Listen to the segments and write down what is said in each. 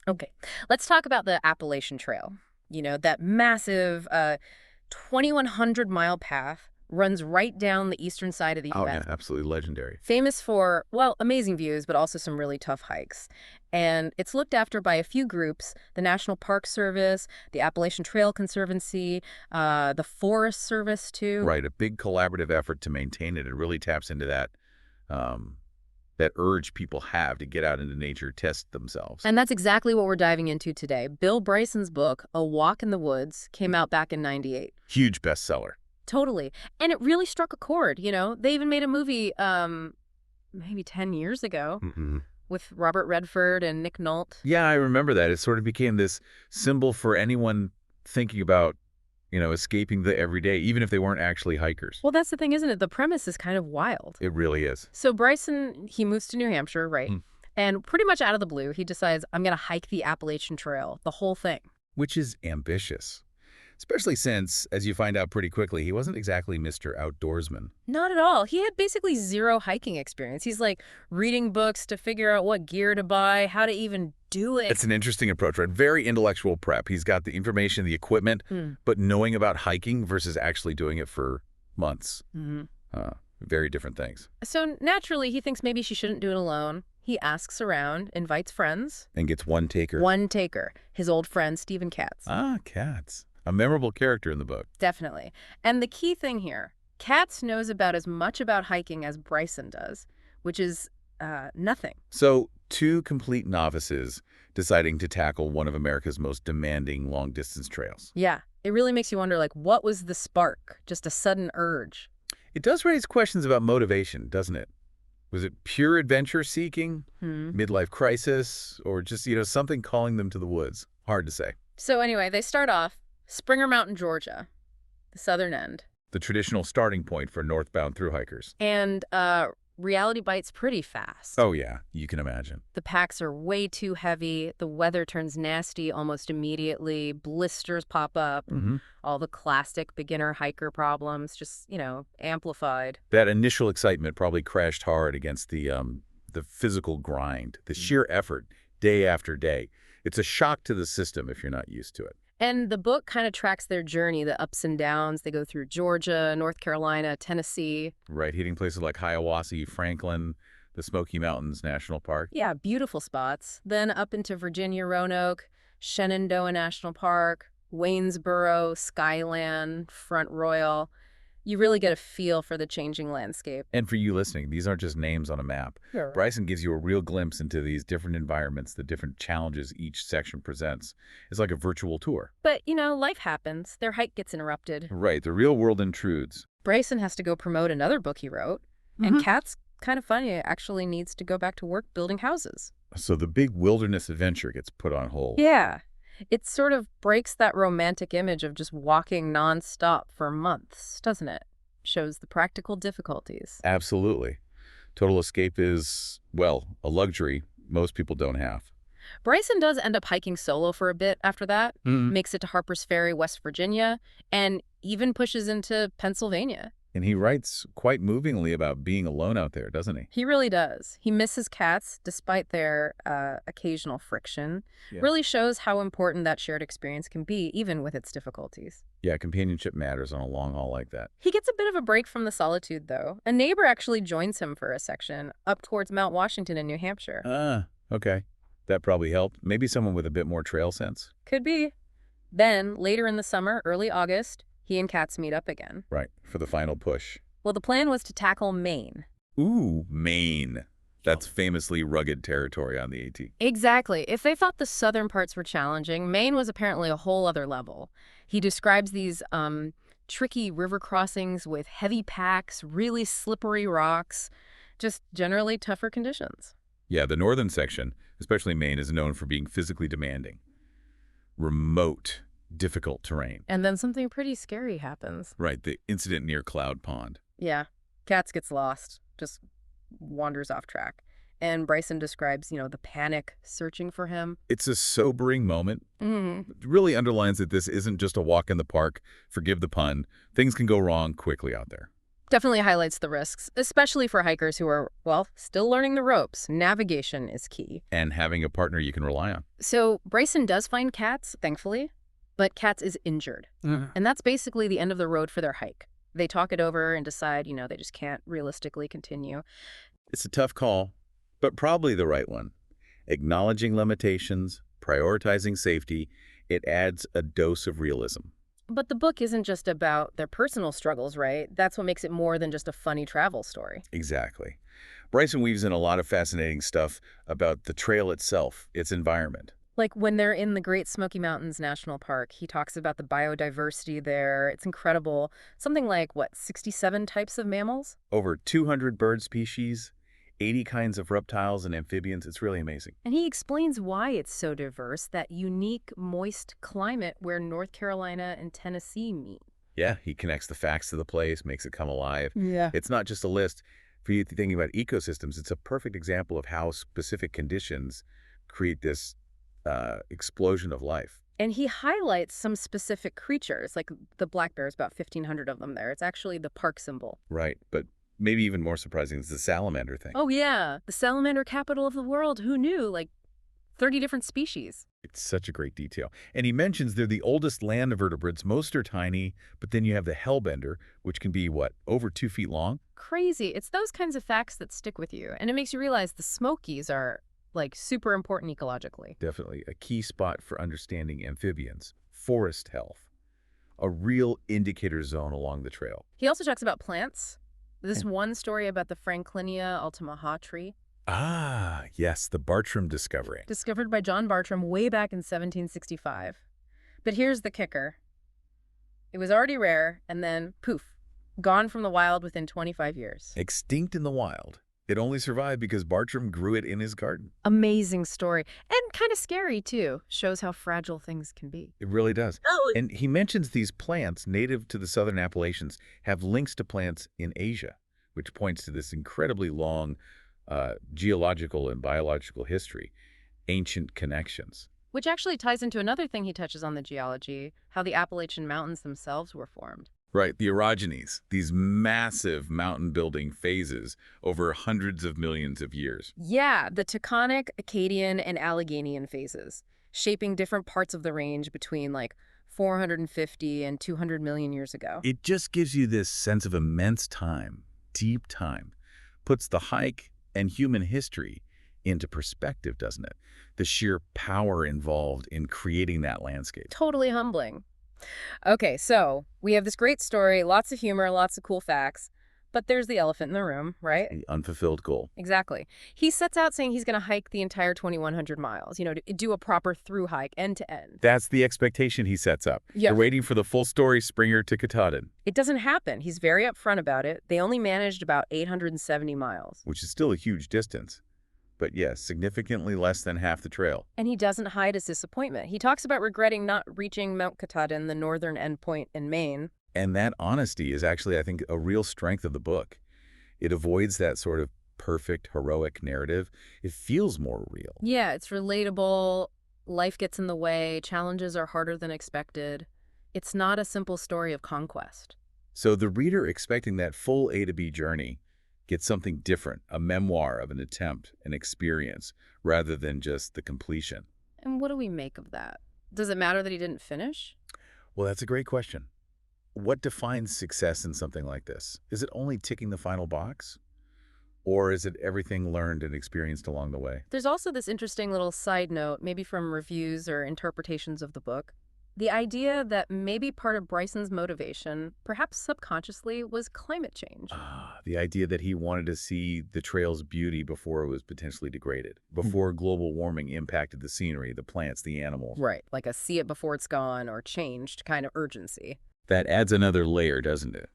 Okay, let's talk about the Appalachian Trail. That massive 2,100-mile path runs right down the eastern side of the Oh, U.S. yeah, absolutely legendary. Famous for, well, amazing views, but also some really tough hikes. And it's looked after by a few groups: the National Park Service, the Appalachian Trail Conservancy, the Forest Service, too. Right, a big collaborative effort to maintain it. It really taps into um, that urge people have to get out into nature, test themselves. And that's exactly what we're diving into today. Bill Bryson's book, A Walk in the Woods, came out back in '98. Huge bestseller. Totally. And it really struck a chord. They even made a movie maybe 10 years ago Hmm. with Robert Redford and Nick Nolte. Yeah, I remember that. It sort of became this symbol for anyone thinking about, escaping the everyday, even if they weren't actually hikers. Well, that's the thing, isn't it? The premise is kind of wild. It really is. So Bryson, he moves to New Hampshire, right? Mm. And pretty much out of the blue, he decides, I'm going to hike the Appalachian Trail, the whole thing. Which is ambitious. Especially since, as you find out pretty quickly, he wasn't exactly Mr. Outdoorsman. Not at all. He had basically zero hiking experience. He's like reading books to figure out what gear to buy, how to even do it. It's an interesting approach, right? Very intellectual prep. He's got the information, the equipment, but knowing about hiking versus actually doing it for months. Mm-hmm. Very different things. So naturally, he thinks maybe she shouldn't do it alone. He asks around, invites friends. And gets one taker. One taker, his old friend, Stephen Katz. Ah, Katz. A memorable character in the book. Definitely. And the key thing here, Katz knows about as much about hiking as Bryson does, which is nothing. So, two complete novices deciding to tackle one of America's most demanding long-distance trails. Yeah, it really makes you wonder, like, what was the spark? Just a sudden urge? It does raise questions about motivation, doesn't it? Was it pure adventure seeking, midlife crisis, or just, something calling them to the woods? Hard to say. So anyway, they start off Springer Mountain, Georgia, the southern end. The traditional starting point for northbound thru hikers. And reality bites pretty fast. Oh, yeah, you can imagine. The packs are way too heavy. The weather turns nasty almost immediately. Blisters pop up. All the classic beginner hiker problems just, amplified. That initial excitement probably crashed hard against the physical grind, the sheer effort, day after day. It's a shock to the system if you're not used to it. And the book kind of tracks their journey, the ups and downs. They go through Georgia, North Carolina, Tennessee. Right, hitting places like Hiawassee, Franklin, the Smoky Mountains National Park. Yeah, beautiful spots. Then up into Virginia, Roanoke, Shenandoah National Park, Waynesboro, Skyland, Front Royal. You really get a feel for the changing landscape. And for you listening, these aren't just names on a map. Sure. Bryson gives you a real glimpse into these different environments, the different challenges each section presents. It's like a virtual tour. But, life happens. Their hike gets interrupted. Right, the real world intrudes. Bryson has to go promote another book he wrote. And Kat's kind of funny, actually needs to go back to work building houses. So the big wilderness adventure gets put on hold. Yeah. It sort of breaks that romantic image of just walking nonstop for months, doesn't it? Shows the practical difficulties. Absolutely. Total escape is, well, a luxury most people don't have. Bryson does end up hiking solo for a bit after that, makes it to Harper's Ferry, West Virginia, and even pushes into Pennsylvania. And he writes quite movingly about being alone out there, doesn't he? He really does. He misses Katz despite their occasional friction. Yeah. Really shows how important that shared experience can be, even with its difficulties. Yeah, companionship matters on a long haul like that. He gets a bit of a break from the solitude, though. A neighbor actually joins him for a section up towards Mount Washington in New Hampshire. Okay. That probably helped. Maybe someone with a bit more trail sense. Could be. Then, later in the summer, early August, he and Katz meet up again. Right, for the final push. Well, the plan was to tackle Maine. Ooh, Maine. That's famously rugged territory on the AT. Exactly. If they thought the southern parts were challenging, Maine was apparently a whole other level. He describes these tricky river crossings with heavy packs, really slippery rocks, just generally tougher conditions. Yeah, the northern section, especially Maine, is known for being physically demanding. Remote, difficult terrain. And then something pretty scary happens. Right, the incident near Cloud Pond. Yeah, Katz gets lost, just wanders off track. And Bryson describes, the panic searching for him. It's a sobering moment. It really underlines that this isn't just a walk in the park. Forgive the pun. Things can go wrong quickly out there. Definitely highlights the risks, especially for hikers who are, well, still learning the ropes. Navigation is key. And having a partner you can rely on. So Bryson does find Katz, thankfully, but Katz is injured. And that's basically the end of the road for their hike. They talk it over and decide, they just can't realistically continue. It's a tough call, but probably the right one. Acknowledging limitations, prioritizing safety, it adds a dose of realism. But the book isn't just about their personal struggles, right? That's what makes it more than just a funny travel story. Exactly. Bryson weaves in a lot of fascinating stuff about the trail itself, its environment. Like when they're in the Great Smoky Mountains National Park, he talks about the biodiversity there. It's incredible. Something like, 67 types of mammals? Over 200 bird species, 80 kinds of reptiles and amphibians. It's really amazing. And he explains why it's so diverse, that unique, moist climate where North Carolina and Tennessee meet. Yeah, he connects the facts to the place, makes it come alive. Yeah. It's not just a list. For you thinking about ecosystems, it's a perfect example of how specific conditions create this explosion of life. And he highlights some specific creatures, like the black bears, about 1,500 of them there. It's actually the park symbol. Right, but maybe even more surprising is the salamander thing. Oh, yeah. The salamander capital of the world. Who knew? Like 30 different species. It's such a great detail. And he mentions they're the oldest land vertebrates. Most are tiny, but then you have the hellbender, which can be, over 2 feet long? Crazy. It's those kinds of facts that stick with you. And it makes you realize the Smokies are, super important ecologically. Definitely a key spot for understanding amphibians, forest health, a real indicator zone along the trail. He also talks about plants. This one story about the Franklinia ultimaha tree. Ah, yes, the Bartram discovery. Discovered by John Bartram way back in 1765. But here's the kicker. It was already rare, and then, poof, gone from the wild within 25 years. Extinct in the wild. It only survived because Bartram grew it in his garden. Amazing story. And kind of scary, too. Shows how fragile things can be. It really does. Oh. And he mentions these plants native to the southern Appalachians have links to plants in Asia, which points to this incredibly long geological and biological history, ancient connections. Which actually ties into another thing he touches on the geology, how the Appalachian Mountains themselves were formed. Right, the orogenies, these massive mountain-building phases over hundreds of millions of years. Yeah, the Taconic, Akkadian, and Alleghanian phases, shaping different parts of the range between 450 and 200 million years ago. It just gives you this sense of immense time, deep time, puts the hike and human history into perspective, doesn't it? The sheer power involved in creating that landscape. Totally humbling. Okay, so we have this great story, lots of humor, lots of cool facts, but there's the elephant in the room, right? The unfulfilled goal. Exactly. He sets out saying he's going to hike the entire 2,100 miles, to do a proper through hike, end to end. That's the expectation he sets up. Yeah. They're waiting for the full story, Springer to Katahdin. It doesn't happen. He's very upfront about it. They only managed about 870 miles. Which is still a huge distance. But yes, significantly less than half the trail. And he doesn't hide his disappointment. He talks about regretting not reaching Mount Katahdin, the northern endpoint in Maine. And that honesty is actually, I think, a real strength of the book. It avoids that sort of perfect, heroic narrative. It feels more real. Yeah, it's relatable. Life gets in the way. Challenges are harder than expected. It's not a simple story of conquest. So the reader expecting that full A to B journey gets something different, a memoir of an attempt, an experience, rather than just the completion. And what do we make of that? Does it matter that he didn't finish? Well, that's a great question. What defines success in something like this? Is it only ticking the final box? Or is it everything learned and experienced along the way? There's also this interesting little side note, maybe from reviews or interpretations of the book. The idea that maybe part of Bryson's motivation, perhaps subconsciously, was climate change. The idea that he wanted to see the trail's beauty before it was potentially degraded, before global warming impacted the scenery, the plants, the animals. Right, like a see it before it's gone or changed kind of urgency. That adds another layer, doesn't it?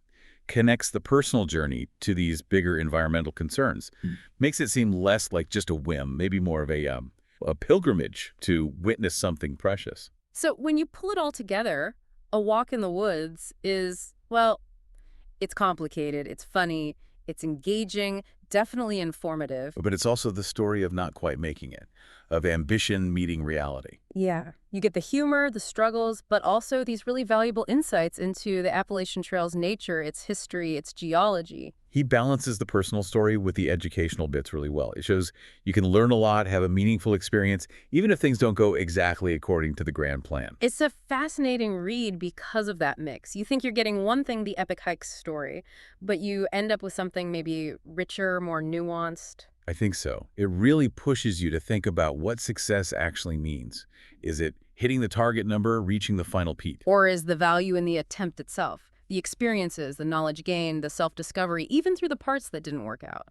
Connects the personal journey to these bigger environmental concerns. Makes it seem less like just a whim, maybe more of a pilgrimage to witness something precious. So when you pull it all together, A Walk in the Woods is, well, it's complicated, it's funny, it's engaging, definitely informative. But it's also the story of not quite making it, of ambition meeting reality. Yeah. You get the humor, the struggles, but also these really valuable insights into the Appalachian Trail's nature, its history, its geology. He balances the personal story with the educational bits really well. It shows you can learn a lot, have a meaningful experience, even if things don't go exactly according to the grand plan. It's a fascinating read because of that mix. You think you're getting one thing, the epic hike story, but you end up with something maybe richer, more nuanced. I think so. It really pushes you to think about what success actually means. Is it hitting the target number, reaching the final peak? Or is the value in the attempt itself? The experiences, the knowledge gained, the self-discovery, even through the parts that didn't work out.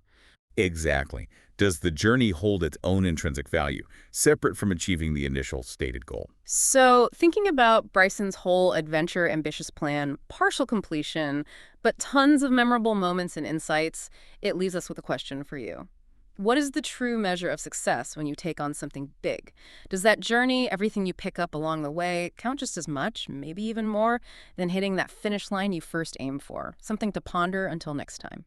Exactly. Does the journey hold its own intrinsic value, separate from achieving the initial stated goal? So, thinking about Bryson's whole adventure ambitious plan, partial completion, but tons of memorable moments and insights, it leaves us with a question for you. What is the true measure of success when you take on something big? Does that journey, everything you pick up along the way, count just as much, maybe even more, than hitting that finish line you first aimed for? Something to ponder until next time.